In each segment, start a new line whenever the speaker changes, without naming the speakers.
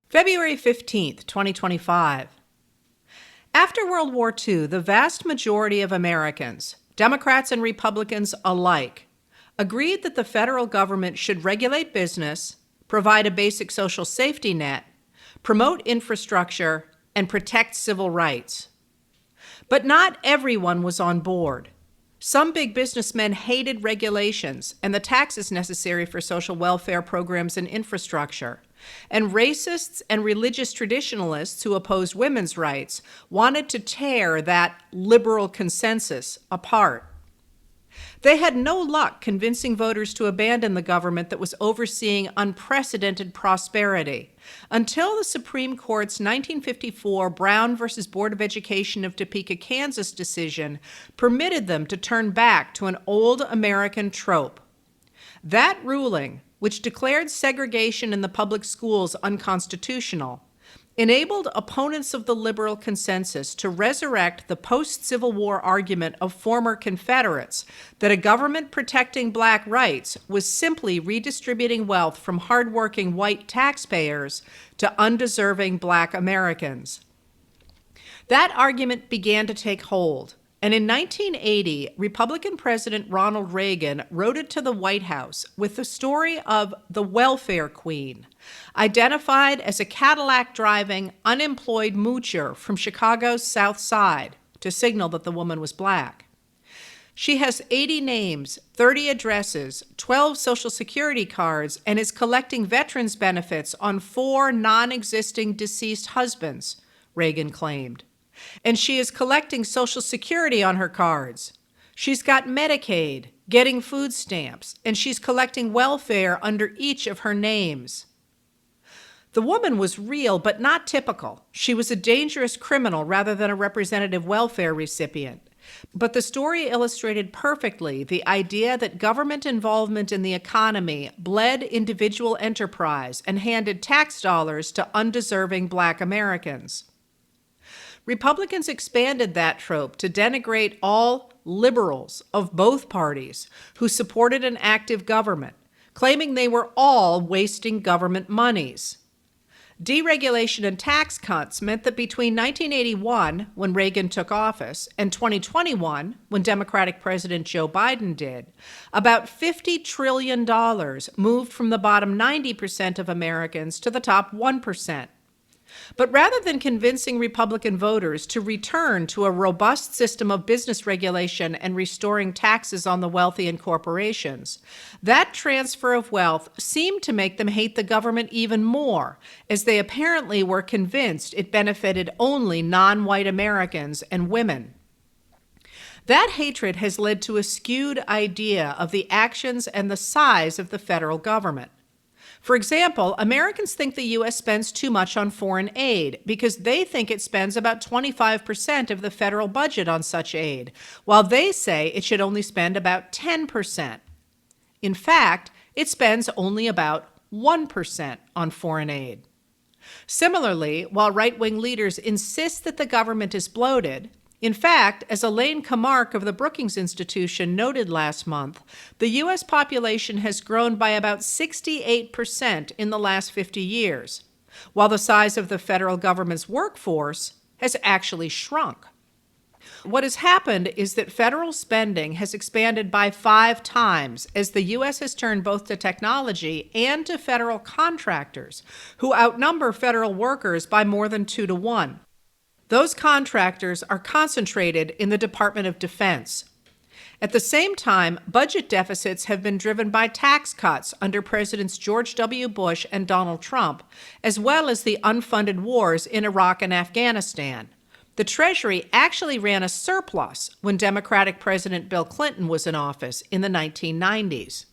February 15th, 2025. After World War II, the vast majority of Americans, Democrats and Republicans alike, agreed that the federal government should regulate business, provide a basic social safety net, promote infrastructure, and protect civil rights. But not everyone was on board. Some big businessmen hated regulations and the taxes necessary for social welfare programs and infrastructure. And racists and religious traditionalists who opposed women's rights wanted to tear that liberal consensus apart. They had no luck convincing voters to abandon the government that was overseeing unprecedented prosperity until the Supreme Court's 1954 Brown v. Board of Education of Topeka, Kansas decision permitted them to turn back to an old American trope. That ruling, which declared segregation in the public schools unconstitutional, enabled opponents of the liberal consensus to resurrect the post-Civil War argument of former Confederates that a government protecting black rights was simply redistributing wealth from hardworking white taxpayers to undeserving black Americans. That argument began to take hold. And in 1980, Republican President Ronald Reagan wrote it to the White House with the story of the welfare queen, identified as a Cadillac-driving, unemployed moocher from Chicago's South Side, to signal that the woman was black. She has 80 names, 30 addresses, 12 Social Security cards, and is collecting veterans benefits on 4 non-existing deceased husbands, Reagan claimed. And she is collecting Social Security on her cards. She's got Medicaid, getting food stamps, and she's collecting welfare under each of her names. The woman was real, but not typical. She was a dangerous criminal rather than a representative welfare recipient. But the story illustrated perfectly the idea that government involvement in the economy bled individual enterprise and handed tax dollars to undeserving black Americans. Republicans expanded that trope to denigrate all liberals of both parties who supported an active government, claiming they were all wasting government monies. Deregulation and tax cuts meant that between 1981, when Reagan took office, and 2021, when Democratic President Joe Biden did, about $50 trillion moved from the bottom 90% of Americans to the top 1%. But rather than convincing Republican voters to return to a robust system of business regulation and restoring taxes on the wealthy and corporations, that transfer of wealth seemed to make them hate the government even more, as they apparently were convinced it benefited only non-white Americans and women. That hatred has led to a skewed idea of the actions and the size of the federal government. For example, Americans think the U.S. spends too much on foreign aid because they think it spends about 25% of the federal budget on such aid, while they say it should only spend about 10%. In fact, it spends only about 1% on foreign aid. Similarly, while right-wing leaders insist that the government is bloated, in fact, as Elaine Kamarck of the Brookings Institution noted last month, the U.S. population has grown by about 68% in the last 50 years, while the size of the federal government's workforce has actually shrunk. What has happened is that federal spending has expanded by 5 times as the U.S. has turned both to technology and to federal contractors, who outnumber federal workers by more than 2 to 1. Those contractors are concentrated in the Department of Defense. At the same time, budget deficits have been driven by tax cuts under Presidents George W. Bush and Donald Trump, as well as the unfunded wars in Iraq and Afghanistan. The Treasury actually ran a surplus when Democratic President Bill Clinton was in office in the 1990s.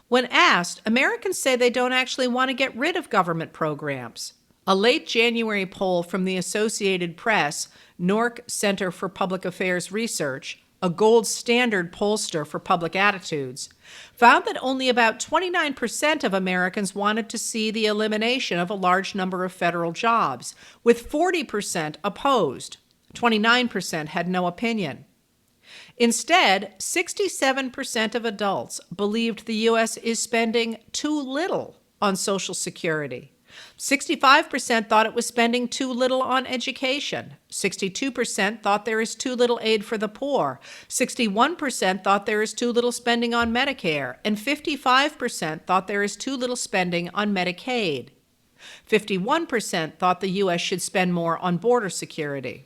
When asked, Americans say they don't actually want to get rid of government programs. A late January poll from the Associated Press, NORC Center for Public Affairs Research, a gold standard pollster for public attitudes, found that only about 29% of Americans wanted to see the elimination of a large number of federal jobs, with 40% opposed. 29% had no opinion. Instead, 67% of adults believed the U.S. is spending too little on Social Security, 65% thought it was spending too little on education. 62% thought there is too little aid for the poor. 61% thought there is too little spending on Medicare. And 55% thought there is too little spending on Medicaid. 51% thought the U.S. should spend more on border security.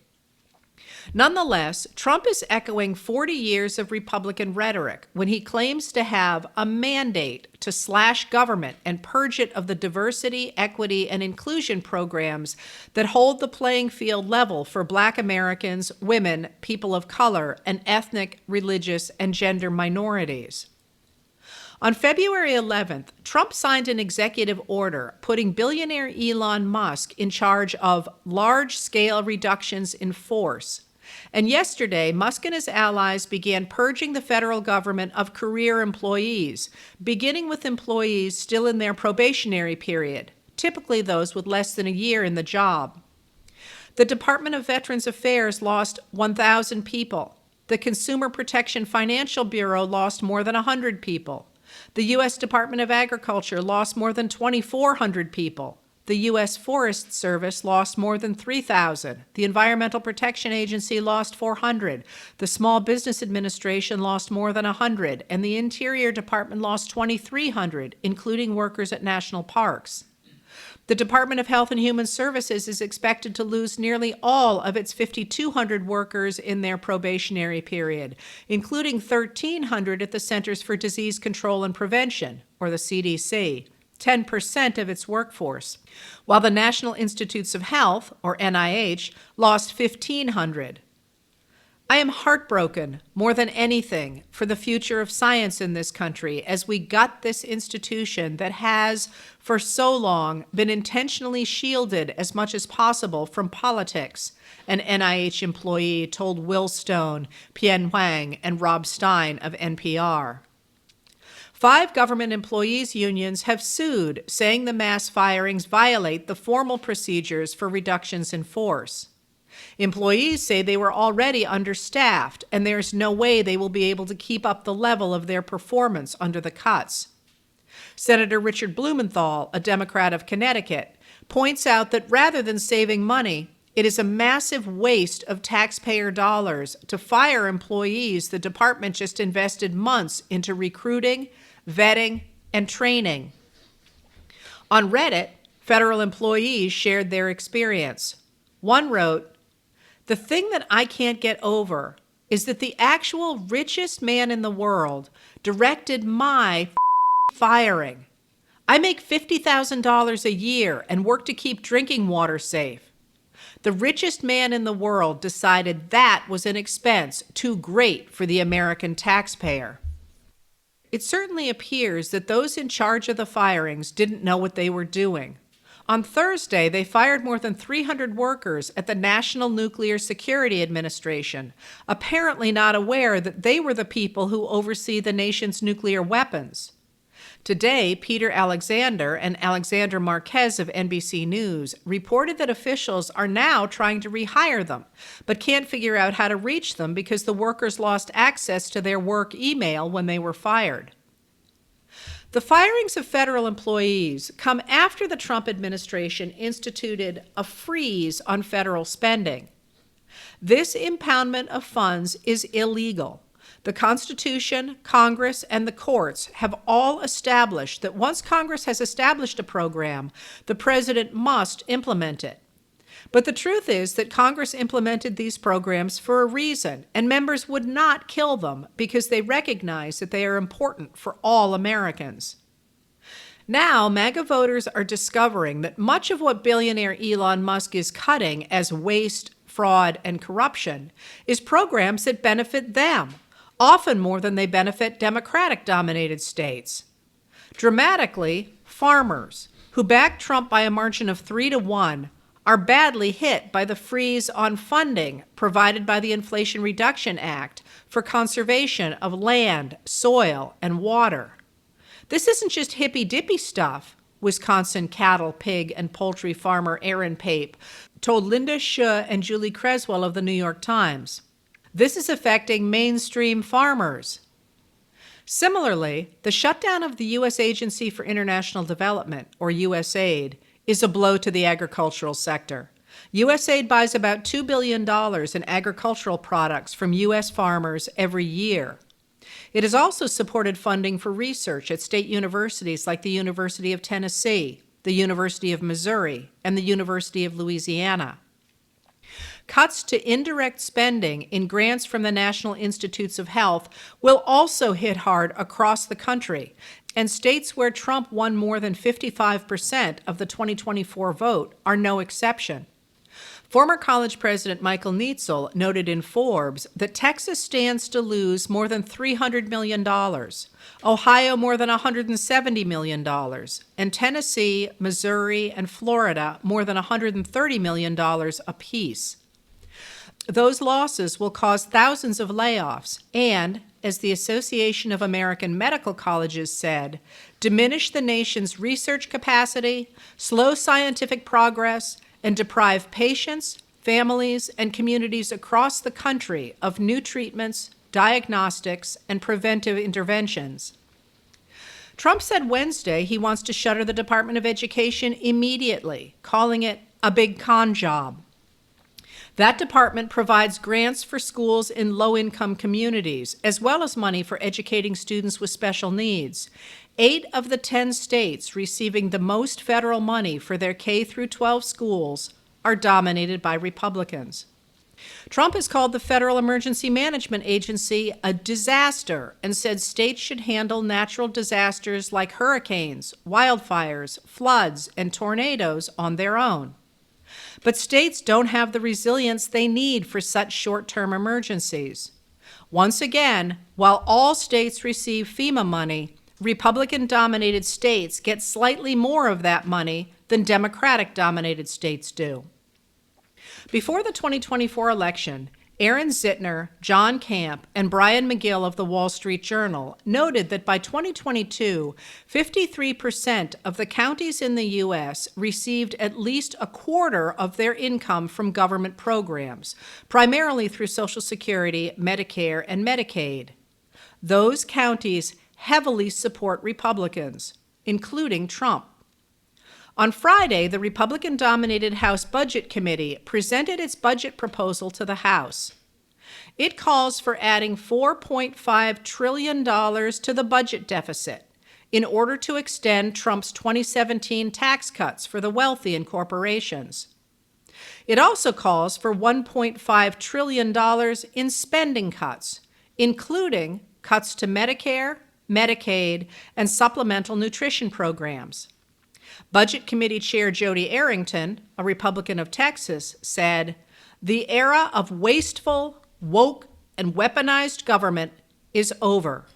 Nonetheless, Trump is echoing 40 years of Republican rhetoric when he claims to have a mandate to slash government and purge it of the diversity, equity, and inclusion programs that hold the playing field level for Black Americans, women, people of color, and ethnic, religious, and gender minorities. On February 11th, Trump signed an executive order putting billionaire Elon Musk in charge of large-scale reductions in force. And yesterday, Musk and his allies began purging the federal government of career employees, beginning with employees still in their probationary period, typically those with less than a year in the job. The Department of Veterans Affairs lost 1,000 people. The Consumer Protection Financial Bureau lost more than 100 people. The U.S. Department of Agriculture lost more than 2,400 people. The U.S. Forest Service lost more than 3,000. The Environmental Protection Agency lost 400. The Small Business Administration lost more than 100. And the Interior Department lost 2,300, including workers at national parks. The Department of Health and Human Services is expected to lose nearly all of its 5,200 workers in their probationary period, including 1,300 at the Centers for Disease Control and Prevention, or the CDC, 10% of its workforce, while the National Institutes of Health, or NIH, lost 1,500. I am heartbroken, more than anything, for the future of science in this country as we gut this institution that has, for so long, been intentionally shielded as much as possible from politics, an NIH employee told Will Stone, Pian Huang, and Rob Stein of NPR. 5 government employees' unions have sued, saying the mass firings violate the formal procedures for reductions in force. Employees say they were already understaffed, and there's no way they will be able to keep up the level of their performance under the cuts. Senator Richard Blumenthal, a Democrat of Connecticut, points out that rather than saving money, it is a massive waste of taxpayer dollars to fire employees the department just invested months into recruiting, vetting, and training. On Reddit, federal employees shared their experience. One wrote, "The thing that I can't get over is that the actual richest man in the world directed my firing. I make $50,000 a year and work to keep drinking water safe. The richest man in the world decided that was an expense too great for the American taxpayer." It certainly appears that those in charge of the firings didn't know what they were doing. On Thursday, they fired more than 300 workers at the National Nuclear Security Administration, apparently not aware that they were the people who oversee the nation's nuclear weapons. Today, Peter Alexander and Alexander Marquez of NBC News reported that officials are now trying to rehire them, but can't figure out how to reach them because the workers lost access to their work email when they were fired. The firings of federal employees come after the Trump administration instituted a freeze on federal spending. This impoundment of funds is illegal. The Constitution, Congress, and the courts have all established that once Congress has established a program, the president must implement it. But the truth is that Congress implemented these programs for a reason, and members would not kill them because they recognize that they are important for all Americans. Now, MAGA voters are discovering that much of what billionaire Elon Musk is cutting as waste, fraud, and corruption is programs that benefit them, often more than they benefit Democratic-dominated states. Dramatically, farmers, who backed Trump by a margin of 3-1, are badly hit by the freeze on funding provided by the Inflation Reduction Act for conservation of land, soil, and water. This isn't just hippy-dippy stuff, Wisconsin cattle, pig, and poultry farmer Aaron Pape told Linda Schuh and Julie Creswell of the New York Times. This is affecting mainstream farmers. Similarly, the shutdown of the U.S. Agency for International Development, or USAID, is a blow to the agricultural sector. USAID buys about $2 billion in agricultural products from U.S. farmers every year. It has also supported funding for research at state universities like the University of Tennessee, the University of Missouri, and the University of Louisiana. Cuts to indirect spending in grants from the National Institutes of Health will also hit hard across the country, and states where Trump won more than 55% of the 2024 vote are no exception. Former college president Michael Neitzel noted in Forbes that Texas stands to lose more than $300 million, Ohio more than $170 million, and Tennessee, Missouri, and Florida more than $130 million apiece. Those losses will cause thousands of layoffs and, as the Association of American Medical Colleges said, diminish the nation's research capacity, slow scientific progress, and deprive patients, families, and communities across the country of new treatments, diagnostics, and preventive interventions. Trump said Wednesday he wants to shutter the Department of Education immediately, calling it a big con job. That department provides grants for schools in low-income communities, as well as money for educating students with special needs. 8 of the 10 states receiving the most federal money for their K-12 schools are dominated by Republicans. Trump has called the Federal Emergency Management Agency a disaster and said states should handle natural disasters like hurricanes, wildfires, floods, and tornadoes on their own. But states don't have the resilience they need for such short-term emergencies. Once again, while all states receive FEMA money, Republican-dominated states get slightly more of that money than Democratic-dominated states do. Before the 2024 election, Aaron Zitner, John Camp, and Brian McGill of the Wall Street Journal noted that by 2022, 53% of the counties in the U.S. received at least a quarter of their income from government programs, primarily through Social Security, Medicare, and Medicaid. Those counties heavily support Republicans, including Trump. On Friday, the Republican-dominated House Budget Committee presented its budget proposal to the House. It calls for adding $4.5 trillion to the budget deficit in order to extend Trump's 2017 tax cuts for the wealthy and corporations. It also calls for $1.5 trillion in spending cuts, including cuts to Medicare, Medicaid, and supplemental nutrition programs. Budget Committee Chair Jody Arrington, a Republican of Texas, said, "The era of wasteful, woke, and weaponized government is over."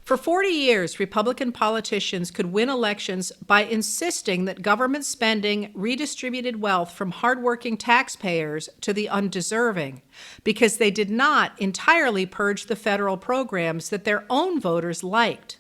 For 40 years, Republican politicians could win elections by insisting that government spending redistributed wealth from hardworking taxpayers to the undeserving, because they did not entirely purge the federal programs that their own voters liked.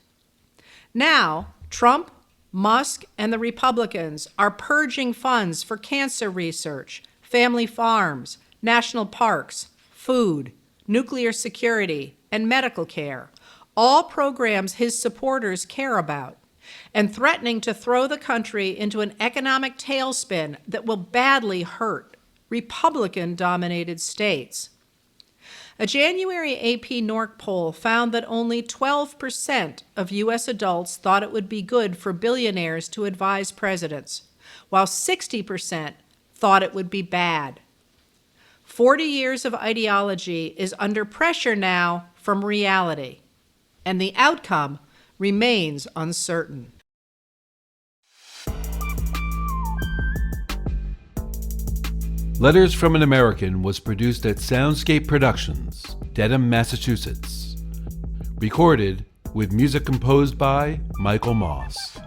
Now, Trump, Musk, and the Republicans are purging funds for cancer research, family farms, national parks, food, nuclear security, and medical care, all programs his supporters care about, and threatening to throw the country into an economic tailspin that will badly hurt Republican-dominated states. A January AP NORC poll found that only 12% of U.S. adults thought it would be good for billionaires to advise presidents, while 60% thought it would be bad. 40 years of ideology is under pressure now from reality, and the outcome remains uncertain.
Letters from an American was produced at Soundscape Productions, Dedham, Massachusetts. Recorded with music composed by Michael Moss.